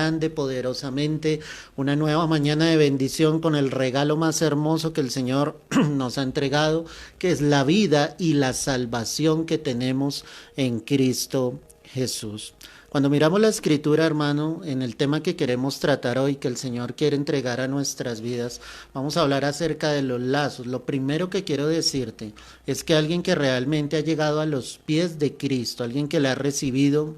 grande, poderosamente, una nueva mañana de bendición con el regalo más hermoso que el Señor nos ha entregado, que es la vida y la salvación que tenemos en Cristo Jesús. Cuando miramos la escritura, hermano, en el tema que queremos tratar hoy, que el Señor quiere entregar a nuestras vidas, vamos a hablar acerca de los lazos. Lo primero que quiero decirte es que alguien que realmente ha llegado a los pies de Cristo, alguien que le ha recibido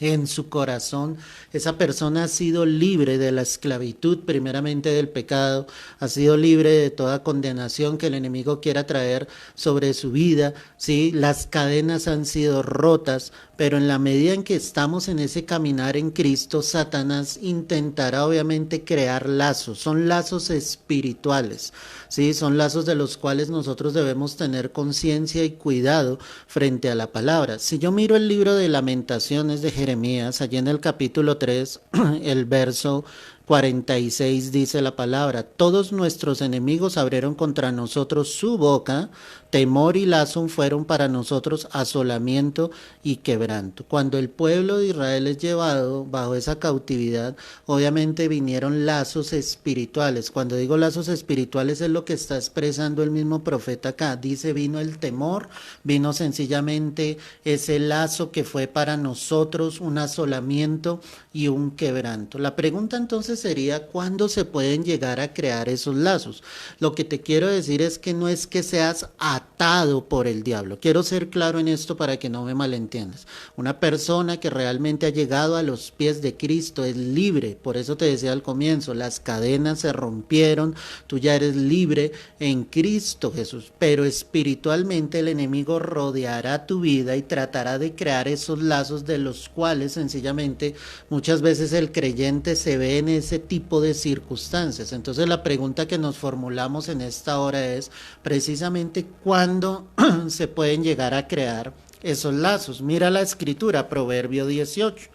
en su corazón, esa persona ha sido libre de la esclavitud, primeramente del pecado, ha sido libre de toda condenación que el enemigo quiera traer sobre su vida, ¿sí? Las cadenas han sido rotas, pero en la medida en que estamos en ese caminar en Cristo, Satanás intentará obviamente crear lazos, son lazos espirituales, ¿sí? Son lazos de los cuales nosotros debemos tener conciencia y cuidado frente a la palabra. Si yo miro el libro de Lamentaciones de Jeremías, allí en el capítulo 3, el verso 46 dice la palabra: todos nuestros enemigos abrieron contra nosotros su boca, temor y lazo fueron para nosotros asolamiento y quebranto. Cuando el pueblo de Israel es llevado bajo esa cautividad, obviamente vinieron lazos espirituales. Cuando digo lazos espirituales es lo que está expresando el mismo profeta acá. Dice, vino el temor, vino sencillamente ese lazo que fue para nosotros un asolamiento y un quebranto. La pregunta entonces sería, ¿cuándo se pueden llegar a crear esos lazos? Lo que te quiero decir es que no es que seas atado por el diablo. Quiero ser claro en esto para que no me malentiendas. Una persona que realmente ha llegado a los pies de Cristo es libre. Por eso te decía al comienzo, las cadenas se rompieron, tú ya eres libre en Cristo Jesús. Pero espiritualmente el enemigo rodeará tu vida y tratará de crear esos lazos de los cuales sencillamente muchas veces el creyente se ve en ese tipo de circunstancias. Entonces la pregunta que nos formulamos en esta hora es precisamente cuándo se pueden llegar a crear esos lazos. Mira la escritura, Proverbio 18.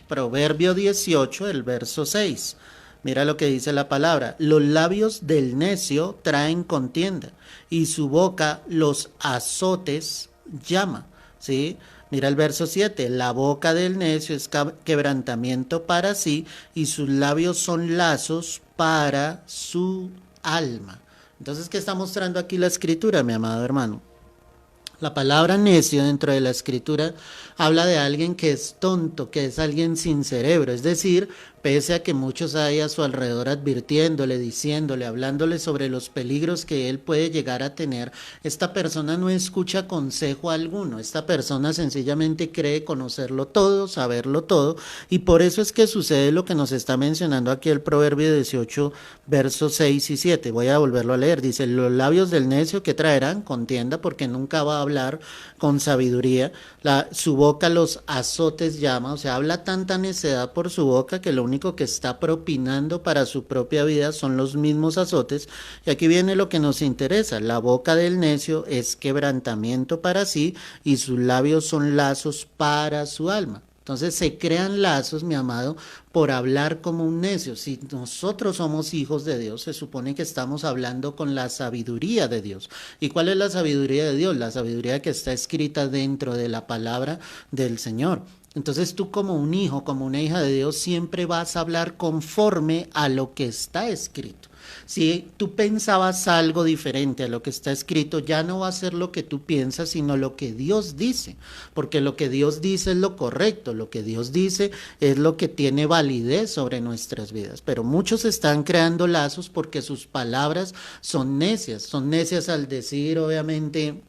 Proverbio 18, el verso 6. Mira lo que dice la palabra: los labios del necio traen contienda y su boca los azotes llama, ¿sí? Mira el verso 7, la boca del necio es quebrantamiento para sí y sus labios son lazos para su alma. Entonces, ¿qué está mostrando aquí la escritura, mi amado hermano? La palabra necio dentro de la escritura habla de alguien que es tonto, que es alguien sin cerebro, es decir, pese a que muchos hay a su alrededor advirtiéndole, diciéndole, hablándole sobre los peligros que él puede llegar a tener, esta persona no escucha consejo alguno, esta persona sencillamente cree conocerlo todo, saberlo todo, y por eso es que sucede lo que nos está mencionando aquí el Proverbio 18, versos 6 y 7. Voy a volverlo a leer, dice, los labios del necio que traerán contienda, porque nunca va a hablar con sabiduría, su boca los azotes llama, o sea, habla tanta necedad por su boca que lo único que está propinando para su propia vida son los mismos azotes. Y aquí viene lo que nos interesa: la boca del necio es quebrantamiento para sí y sus labios son lazos para su alma. Entonces se crean lazos, mi amado, por hablar como un necio. Si nosotros somos hijos de Dios, se supone que estamos hablando con la sabiduría de Dios. ¿Y cuál es la sabiduría de Dios? La sabiduría que está escrita dentro de la palabra del Señor. Entonces tú, como un hijo, como una hija de Dios, siempre vas a hablar conforme a lo que está escrito. Si tú pensabas algo diferente a lo que está escrito, ya no va a ser lo que tú piensas, sino lo que Dios dice, porque lo que Dios dice es lo correcto, lo que Dios dice es lo que tiene validez sobre nuestras vidas. Pero muchos están creando lazos porque sus palabras son necias al decir, obviamente,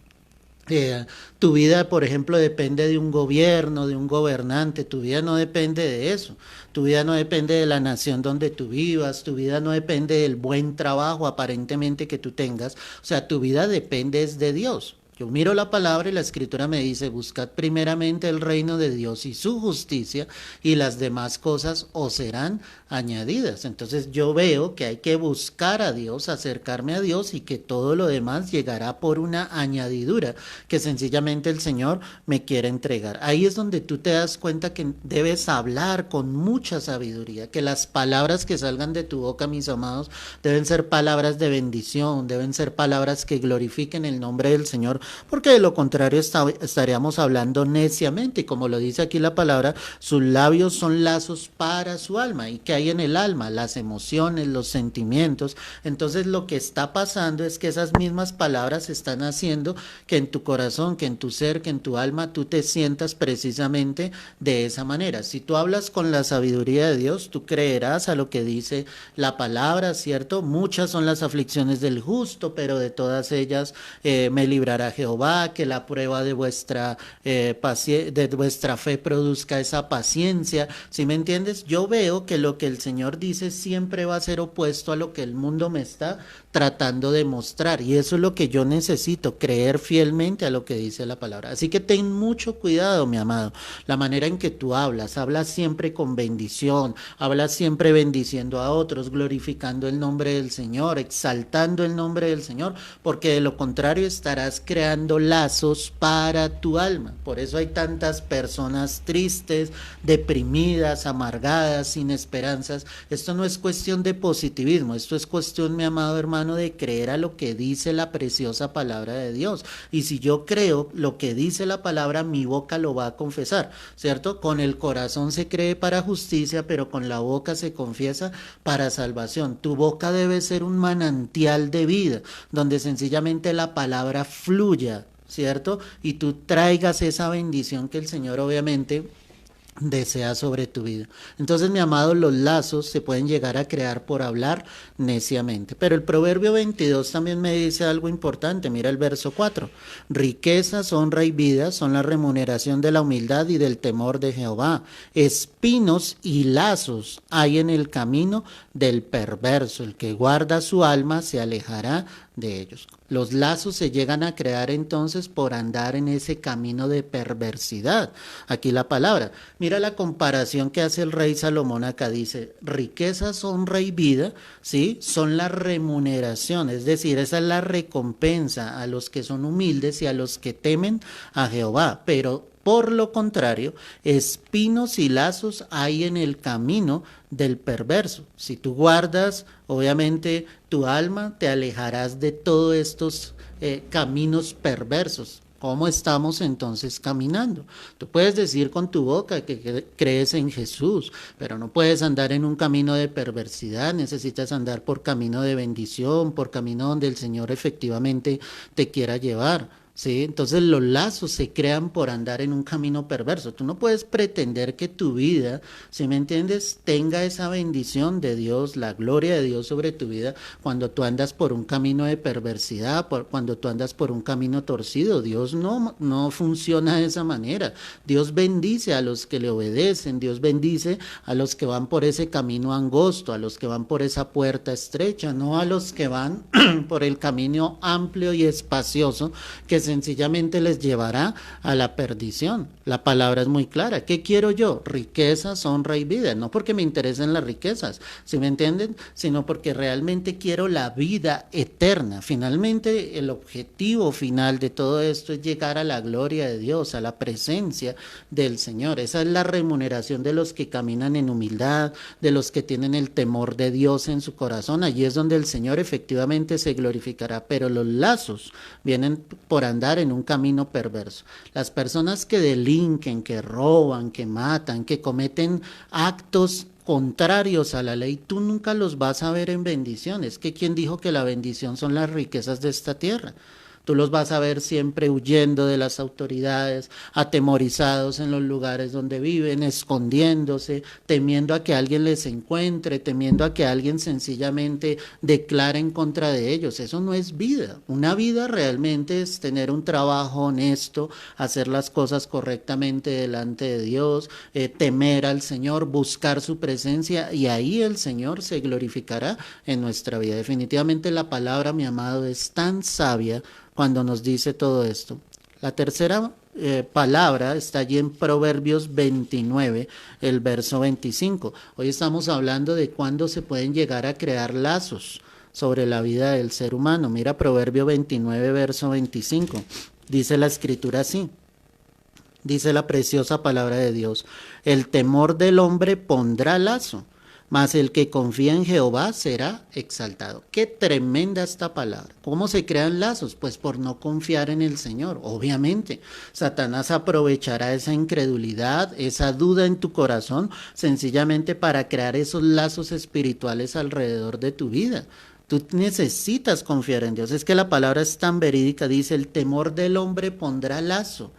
tu vida, por ejemplo, depende de un gobierno, de un gobernante. Tu vida no depende de eso. Tu vida no depende de la nación donde tú vivas. Tu vida no depende del buen trabajo aparentemente que tú tengas. O sea, tu vida depende es de Dios. Yo miro la palabra y la escritura me dice: buscad primeramente el reino de Dios y su justicia, y las demás cosas os serán añadidas. Entonces yo veo que hay que buscar a Dios, acercarme a Dios, y que todo lo demás llegará por una añadidura que sencillamente el Señor me quiere entregar. Ahí es donde tú te das cuenta que debes hablar con mucha sabiduría, que las palabras que salgan de tu boca, mis amados, deben ser palabras de bendición, deben ser palabras que glorifiquen el nombre del Señor, porque de lo contrario estaríamos hablando neciamente, y como lo dice aquí la palabra, sus labios son lazos para su alma. ¿Y qué hay en el alma? Las emociones, los sentimientos. Entonces lo que está pasando es que esas mismas palabras están haciendo que en tu corazón, que en tu ser, que en tu alma, tú te sientas precisamente de esa manera. Si tú hablas con la sabiduría de Dios, tú creerás a lo que dice la palabra, ¿cierto? Muchas son las aflicciones del justo, pero de todas ellas me librará Jehová, que la prueba de vuestra fe produzca esa paciencia. ¿Sí me entiendes? Yo veo que lo que el Señor dice siempre va a ser opuesto a lo que el mundo me está tratando de mostrar, y eso es lo que yo necesito, creer fielmente a lo que dice la palabra. Así que ten mucho cuidado, mi amado, la manera en que tú hablas siempre con bendición, hablas siempre bendiciendo a otros, glorificando el nombre del Señor, exaltando el nombre del Señor, porque de lo contrario estarás creando lazos para tu alma. Por eso hay tantas personas tristes, deprimidas, amargadas, sin esperanzas. Esto no es cuestión de positivismo, esto es cuestión, mi amado hermano, de creer a lo que dice la preciosa palabra de Dios. Y si yo creo lo que dice la palabra, mi boca lo va a confesar, ¿cierto? Con el corazón se cree para justicia, pero con la boca se confiesa para salvación. Tu boca debe ser un manantial de vida, donde sencillamente la palabra fluya, ¿cierto? Y tú traigas esa bendición que el Señor obviamente desea sobre tu vida. Entonces, mi amado, los lazos se pueden llegar a crear por hablar neciamente. Pero el Proverbio 22 también me dice algo importante. Mira el verso 4. Riquezas, honra y vida son la remuneración de la humildad y del temor de Jehová. Espinos y lazos hay en el camino del perverso. El que guarda su alma se alejará de ellos. Los lazos se llegan a crear entonces por andar en ese camino de perversidad. Aquí la palabra. Mira la comparación que hace el rey Salomón acá. Dice, riquezas, honra y vida, ¿sí? Son la remuneración, es decir, esa es la recompensa a los que son humildes y a los que temen a Jehová. Pero por lo contrario, espinos y lazos hay en el camino del perverso. Si tú guardas, obviamente, tu alma, te alejarás de todos estos caminos perversos. ¿Cómo estamos entonces caminando? Tú puedes decir con tu boca que crees en Jesús, pero no puedes andar en un camino de perversidad, necesitas andar por camino de bendición, por camino donde el Señor efectivamente te quiera llevar. ¿Sí? Entonces los lazos se crean por andar en un camino perverso. Tú no puedes pretender que tu vida, si me entiendes, tenga esa bendición de Dios, la gloria de Dios sobre tu vida cuando tú andas por un camino de perversidad, cuando tú andas por un camino torcido. Dios no funciona de esa manera. Dios bendice a los que le obedecen, Dios bendice a los que van por ese camino angosto, a los que van por esa puerta estrecha, no a los que van por el camino amplio y espacioso que sencillamente les llevará a la perdición. La palabra es muy clara. ¿Qué quiero yo? Riquezas, honra y vida. No porque me interesen las riquezas, ¿sí me entienden? Sino porque realmente quiero la vida eterna. Finalmente, el objetivo final de todo esto es llegar a la gloria de Dios, a la presencia del Señor. Esa es la remuneración de los que caminan en humildad, de los que tienen el temor de Dios en su corazón. Allí es donde el Señor efectivamente se glorificará. Pero los lazos vienen por andar en un camino perverso. Las personas que delinquen, que roban, que matan, que cometen actos contrarios a la ley, tú nunca los vas a ver en bendiciones. ¿Que quién dijo que la bendición son las riquezas de esta tierra? Tú los vas a ver siempre huyendo de las autoridades, atemorizados en los lugares donde viven, escondiéndose, temiendo a que alguien les encuentre, temiendo a que alguien sencillamente declare en contra de ellos. Eso no es vida. Una vida realmente es tener un trabajo honesto, hacer las cosas correctamente delante de Dios, temer al Señor, buscar su presencia, y ahí el Señor se glorificará en nuestra vida. Definitivamente la palabra, mi amado, es tan sabia cuando nos dice todo esto. La tercera palabra está allí en Proverbios 29, el verso 25. Hoy estamos hablando de cuándo se pueden llegar a crear lazos sobre la vida del ser humano. Mira Proverbio 29, verso 25. Dice la escritura así. Dice la preciosa palabra de Dios: el temor del hombre pondrá lazo, mas el que confía en Jehová será exaltado. Qué tremenda esta palabra. ¿Cómo se crean lazos? Pues por no confiar en el Señor. Obviamente, Satanás aprovechará esa incredulidad, esa duda en tu corazón, sencillamente para crear esos lazos espirituales alrededor de tu vida. Tú necesitas confiar en Dios. Es que la palabra es tan verídica, dice, el temor del hombre pondrá lazo.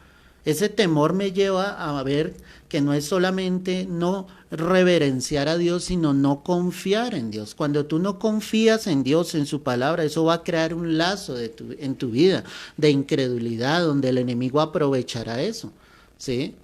Ese temor me lleva a ver que no es solamente no reverenciar a Dios, sino no confiar en Dios. Cuando tú no confías en Dios, en su palabra, eso va a crear un lazo en tu vida de incredulidad, donde el enemigo aprovechará eso, ¿sí?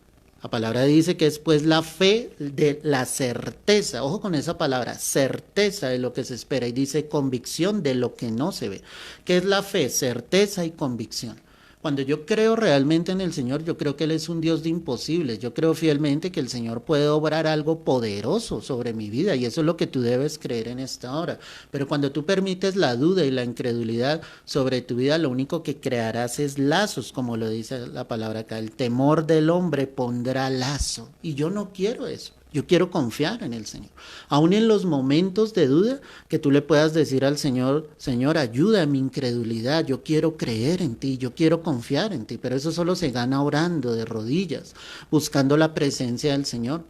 La palabra dice que es pues la fe de la certeza, ojo con esa palabra, certeza de lo que se espera, y dice convicción de lo que no se ve. ¿Qué es la fe? Certeza y convicción. Cuando yo creo realmente en el Señor, yo creo que Él es un Dios de imposibles. Yo creo fielmente que el Señor puede obrar algo poderoso sobre mi vida, y eso es lo que tú debes creer en esta hora. Pero cuando tú permites la duda y la incredulidad sobre tu vida, lo único que crearás es lazos, como lo dice la palabra acá. El temor del hombre pondrá lazo. Y yo no quiero eso. Yo quiero confiar en el Señor. Aún en los momentos de duda, que tú le puedas decir al Señor, Señor, ayuda a mi incredulidad, yo quiero creer en ti, yo quiero confiar en ti, pero eso solo se gana orando de rodillas, buscando la presencia del Señor.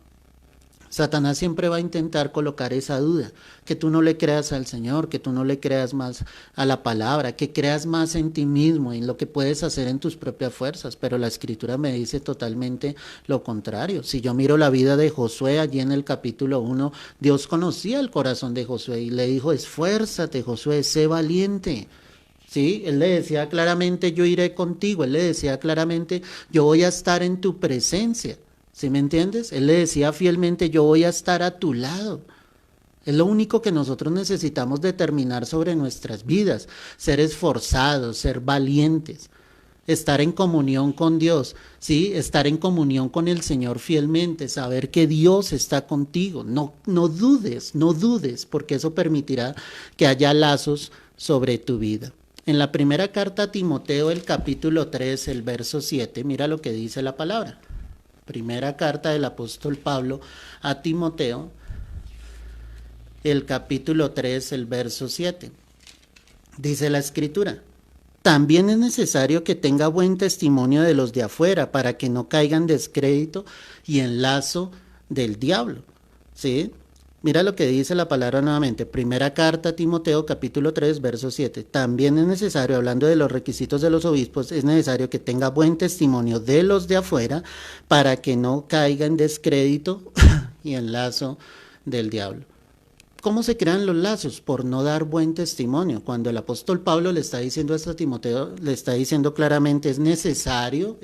Satanás siempre va a intentar colocar esa duda, que tú no le creas al Señor, que tú no le creas más a la palabra, que creas más en ti mismo, en lo que puedes hacer en tus propias fuerzas, pero la Escritura me dice totalmente lo contrario. Si yo miro la vida de Josué, allí en el capítulo 1, Dios conocía el corazón de Josué y le dijo, esfuérzate Josué, sé valiente. Sí, él le decía claramente, yo iré contigo, él le decía claramente, yo voy a estar en tu presencia. ¿Sí me entiendes? Él le decía fielmente, yo voy a estar a tu lado. Es lo único que nosotros necesitamos determinar sobre nuestras vidas, ser esforzados, ser valientes, estar en comunión con Dios, ¿sí? Estar en comunión con el Señor fielmente, saber que Dios está contigo. No, no dudes, porque eso permitirá que haya lazos sobre tu vida. En la primera carta a Timoteo, el capítulo 3, el verso 7, mira lo que dice la palabra. Primera carta del apóstol Pablo a Timoteo, el capítulo 3, el verso 7. Dice la Escritura, también es necesario que tenga buen testimonio de los de afuera para que no caigan en descrédito y en lazo del diablo. ¿Sí? Mira lo que dice la palabra nuevamente. Primera carta a Timoteo, capítulo 3, verso 7. También es necesario, hablando de los requisitos de los obispos, es necesario que tenga buen testimonio de los de afuera para que no caiga en descrédito y en lazo del diablo. ¿Cómo se crean los lazos? Por no dar buen testimonio. Cuando el apóstol Pablo le está diciendo esto a Timoteo, le está diciendo claramente, es necesario,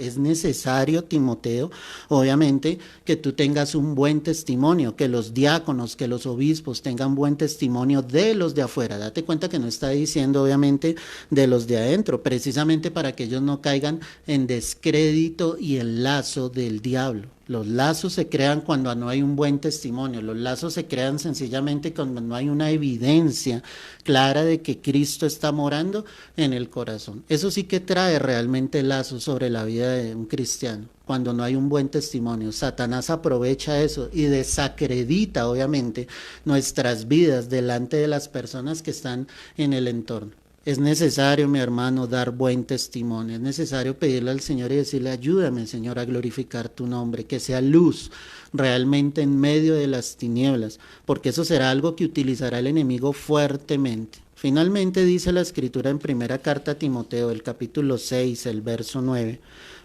Timoteo, obviamente, que tú tengas un buen testimonio, que los diáconos, que los obispos tengan buen testimonio de los de afuera. Date cuenta que no está diciendo, obviamente, de los de adentro, precisamente para que ellos no caigan en descrédito y el lazo del diablo. Los lazos se crean cuando no hay un buen testimonio, los lazos se crean sencillamente cuando no hay una evidencia clara de que Cristo está morando en el corazón. Eso sí que trae realmente lazos sobre la vida de un cristiano, cuando no hay un buen testimonio. Satanás aprovecha eso y desacredita obviamente nuestras vidas delante de las personas que están en el entorno. Es necesario, mi hermano, dar buen testimonio. Es necesario pedirle al Señor y decirle, ayúdame, Señor, a glorificar tu nombre, que sea luz realmente en medio de las tinieblas, porque eso será algo que utilizará el enemigo fuertemente. Finalmente dice la Escritura en primera carta a Timoteo, el capítulo 6, el verso 9,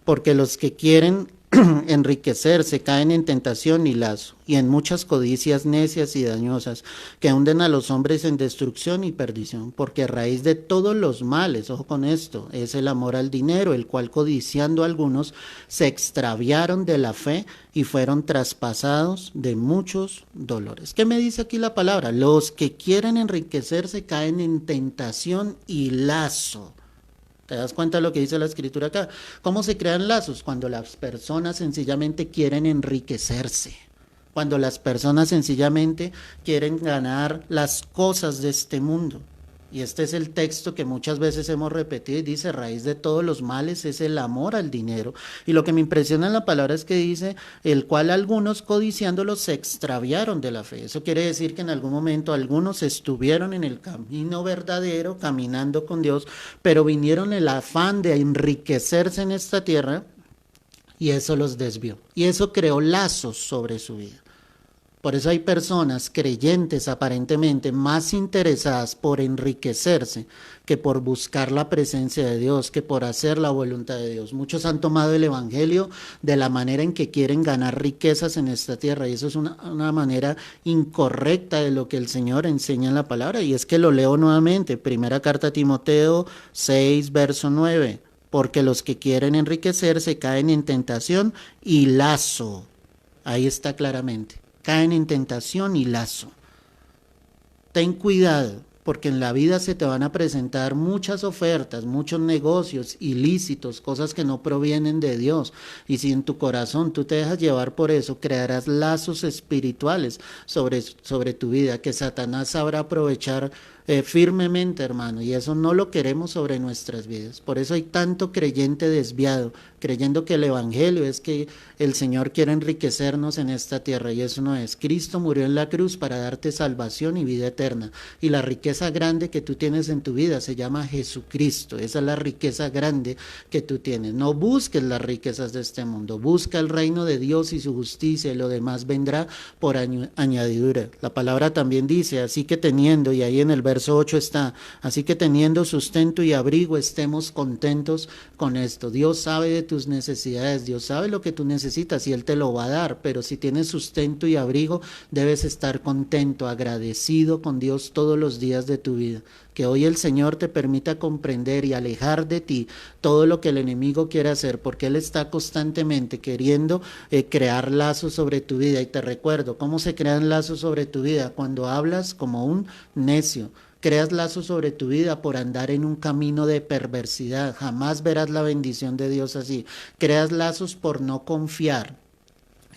porque los que quieren enriquecerse caen en tentación y lazo, y en muchas codicias necias y dañosas, que hunden a los hombres en destrucción y perdición, porque a raíz de todos los males, ojo con esto, es el amor al dinero, el cual codiciando algunos se extraviaron de la fe y fueron traspasados de muchos dolores. ¿Qué me dice aquí la palabra? Los que quieren enriquecerse caen en tentación y lazo. ¿Te das cuenta de lo que dice la Escritura acá? ¿Cómo se crean lazos? Cuando las personas sencillamente quieren enriquecerse. Cuando las personas sencillamente quieren ganar las cosas de este mundo. Y este es el texto que muchas veces hemos repetido y dice, raíz de todos los males es el amor al dinero. Y lo que me impresiona en la palabra es que dice, el cual algunos codiciándolo se extraviaron de la fe. Eso quiere decir que en algún momento algunos estuvieron en el camino verdadero, caminando con Dios, pero vinieron el afán de enriquecerse en esta tierra y eso los desvió. Y eso creó lazos sobre su vida. Por eso hay personas creyentes aparentemente más interesadas por enriquecerse que por buscar la presencia de Dios, que por hacer la voluntad de Dios. Muchos han tomado el Evangelio de la manera en que quieren ganar riquezas en esta tierra y eso es una manera incorrecta de lo que el Señor enseña en la palabra. Y es que lo leo nuevamente, primera carta a Timoteo 6, verso 9. Porque los que quieren enriquecerse caen en tentación y lazo. Ahí está claramente. Caen en tentación y lazo. Ten cuidado, porque en la vida se te van a presentar muchas ofertas, muchos negocios ilícitos, cosas que no provienen de Dios. Y si en tu corazón tú te dejas llevar por eso, crearás lazos espirituales sobre tu vida que Satanás sabrá aprovechar firmemente, hermano, y eso no lo queremos sobre nuestras vidas. Por eso hay tanto creyente desviado, creyendo que el Evangelio es que el Señor quiere enriquecernos en esta tierra, y eso no es. Cristo murió en la cruz para darte salvación y vida eterna, y la riqueza grande que tú tienes en tu vida se llama Jesucristo. Esa es la riqueza grande que tú tienes. No busques las riquezas de este mundo, busca el reino de Dios y su justicia, y lo demás vendrá por añadidura. La palabra también dice, así que teniendo, y ahí en el verso 8 está, así que teniendo sustento y abrigo estemos contentos con esto. Dios sabe de tus necesidades, Dios sabe lo que tú necesitas y Él te lo va a dar, pero si tienes sustento y abrigo debes estar contento, agradecido con Dios todos los días de tu vida. Que hoy el Señor te permita comprender y alejar de ti todo lo que el enemigo quiere hacer, porque Él está constantemente queriendo crear lazos sobre tu vida. Y te recuerdo, ¿cómo se crean lazos sobre tu vida? Cuando hablas como un necio. Creas lazos sobre tu vida por andar en un camino de perversidad. Jamás verás la bendición de Dios así. Creas lazos por no confiar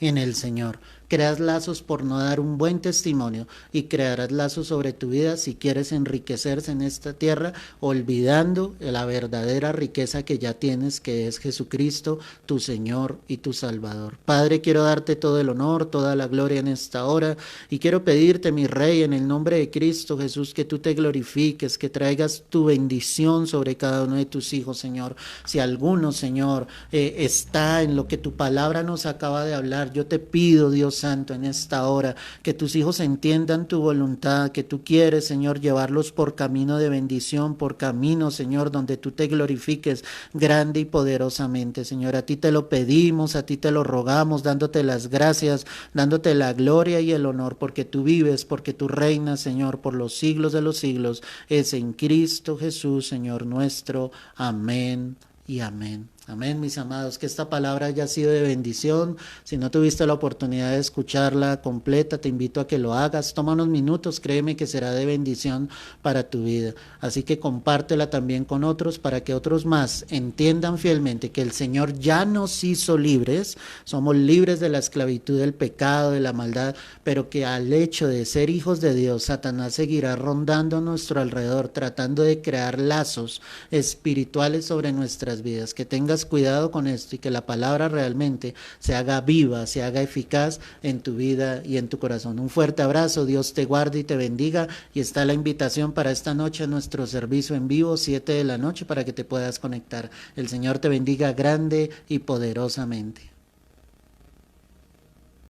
en el Señor. Creas lazos por no dar un buen testimonio y crearás lazos sobre tu vida si quieres enriquecerse en esta tierra, olvidando la verdadera riqueza que ya tienes, que es Jesucristo, tu Señor y tu Salvador. Padre, quiero darte todo el honor, toda la gloria en esta hora y quiero pedirte, mi Rey, en el nombre de Cristo Jesús, que tú te glorifiques, que traigas tu bendición sobre cada uno de tus hijos, Señor. Si alguno, Señor, está en lo que tu palabra nos acaba de hablar, yo te pido, Dios Santo, en esta hora, que tus hijos entiendan tu voluntad, que tú quieres, Señor, llevarlos por camino de bendición, por camino, Señor, donde tú te glorifiques grande y poderosamente, Señor. A ti te lo pedimos, a ti te lo rogamos, dándote las gracias, dándote la gloria y el honor, porque tú vives, porque tú reinas, Señor, por los siglos de los siglos. Es en Cristo Jesús, Señor nuestro. Amén y amén. Amén, mis amados, que esta palabra haya sido de bendición. Si no tuviste la oportunidad de escucharla completa, te invito a que lo hagas. Toma unos minutos, créeme que será de bendición para tu vida. Así que compártela también con otros para que otros más entiendan fielmente que el Señor ya nos hizo libres. Somos libres de la esclavitud del pecado, de la maldad, pero que al hecho de ser hijos de Dios, Satanás seguirá rondando a nuestro alrededor, tratando de crear lazos espirituales sobre nuestras vidas. Que tengas cuidado con esto y que la palabra realmente se haga viva, se haga eficaz en tu vida y en tu corazón. Un fuerte abrazo, Dios te guarde y te bendiga, y está la invitación para esta noche a nuestro servicio en vivo, 7 de la noche, para que te puedas conectar. El Señor te bendiga grande y poderosamente.